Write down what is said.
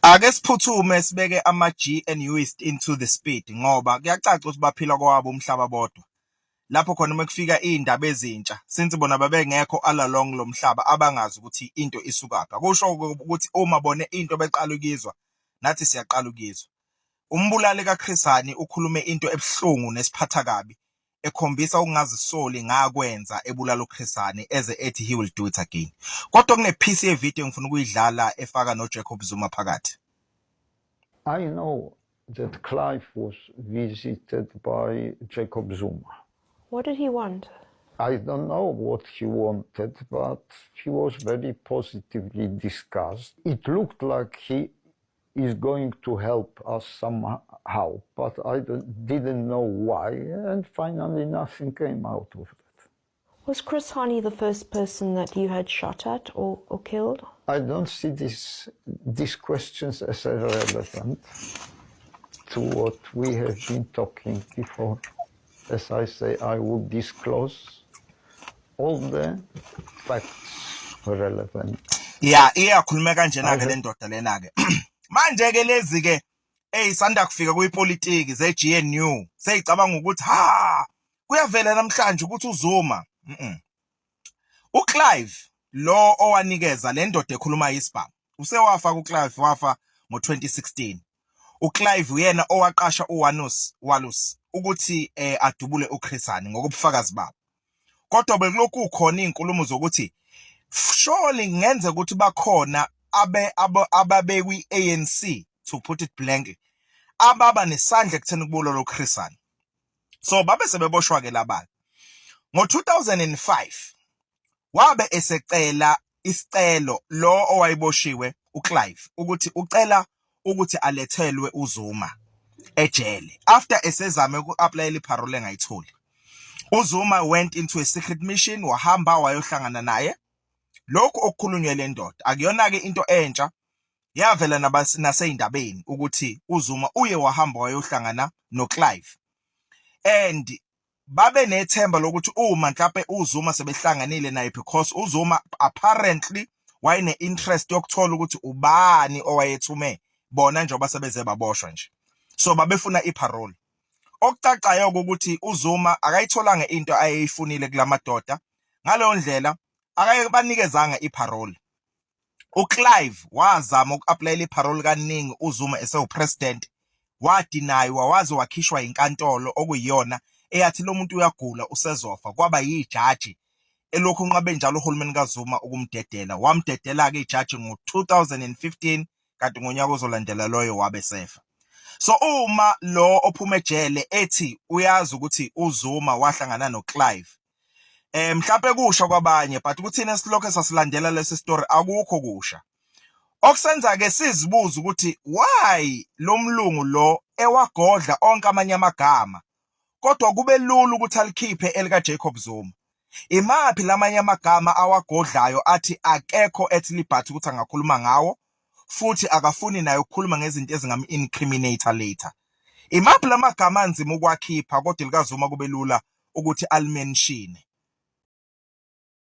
Ake siphuthume sibeke ama-GNUist into the speed ngoba kuyacaca ukuthi baphila kwabo umhlaba bodwa. Lapho khona mekufika iy'ndaba ezintsha, since bona babengekho along lo mhlaba abangazi ukuthi into isukaphi. Akusho ukuthi uma bone into beqala ukuyizwa, nathi siyaqala ukuyizwa. Umbulali kaChris Hani ukhulume into ebuhlungu nesiphatha kabi, ekhombisa ukungazisoli ngakwenza ebulala uChris Hani eze ethi he will do it again. Kodwa kune-piece yevidiyo ngifuna ukuyidlala efaka noJacob Zuma phakathi. I know that Clive was visited by Jacob Zuma. What did he want? I don't know what he wanted, but he was very positively discussed. It looked like he is going to help us somehow, but I didn't know why, and finally nothing came out of it. Was Chris Hani the first person that you had shot at or killed? I don't see these questions as irrelevant to what we have been talking before. As I say, I would disclose all the facts relevant. Yeah, iyakhuluma kanjena-ke le ndoda lena-ke. Manje-ke lezi-ke ey'sanda kufika kwipolitiki ze-GNU sey'cabanga ukuthi kuyavela namhlanje ukuthi uZuma. uClive lo owanikeza le ndoda ekhuluma isibhamu usewafa uClive, wafa ngo-2016. uClive uyena owaqasha uWalus ukuthi adubule uChris Hani ngokubufakazi babo. Kodwa bekulokhu kukhona iy'nkulumo zokuthi surely ngenze ukuthi bakhona ababekwi-ANC, to put it blankly, ababa nesandla ekutheni kubulala uChris Hani. So babe sebeboshwa-ke labala. Ngo-2005 wabe esecela isicelo lo owayeboshiwe uClive ukuthi ucela ukuthi alethelwe uZuma ejele after esezame uku-applyela iparole engayitholi. uZuma went into a secret mission, wahamba wayohlangana naye. Lokhu okukhulunywe le ndoda akuyona-ke into entsha, yavela nasey'ndabeni ukuthi uZuma uye wahamba wayohlangana noClive, and babe nethemba lokuthi uma mhlawumbe uZuma sebehlanganile naye because uZuma apparently wayene-interest yokuthola ukuthi ubani owayethume bona njengoba sebeze baboshwa nje. So babefuna iparole. Okucacayo ukuthi uZuma akayitholanga into ayeyifunile kula madoda, ngaleyo ndlela akayebanikezanga iparole. uClive wazama uku-applyela iparole kaningi uZuma esewupresident, wadinaywa waze wakhishwa inkantolo okuyiyona eyathi lo muntu uyagula usezofa, kwaba yijaji elokhu unqabe njalo uhulumeni kaZuma ukumdedela. Wamdedela-ke ijaji ngo-2015, kanti ngonyaka ozolandela loyo wabe sefa. So uma lo ophuma ejele ethi uyazi ukuthi uZuma wahlangana noClive, mhlawumbe kusha kwabanye, but kuthina silokho sasilandela lesi story akukho kusha. Okusenza-ke sizibuza ukuthi why lo mlungu lo ewagodla onke amanye amagama kodwa kube lula ukuthi alikhiphe elikaJacob Zuma. Imaphi lamanye amagama awagodlayo athi akekho ethi libhathi ukuthi angakhuluma ngawo, futhi akafuni naye ukukhuluma ngezinto ezingam-incriminator later? Imaphi lamagama anzima ukwakhipha kodwa elikaZuma kube lula ukuthi alimenshine?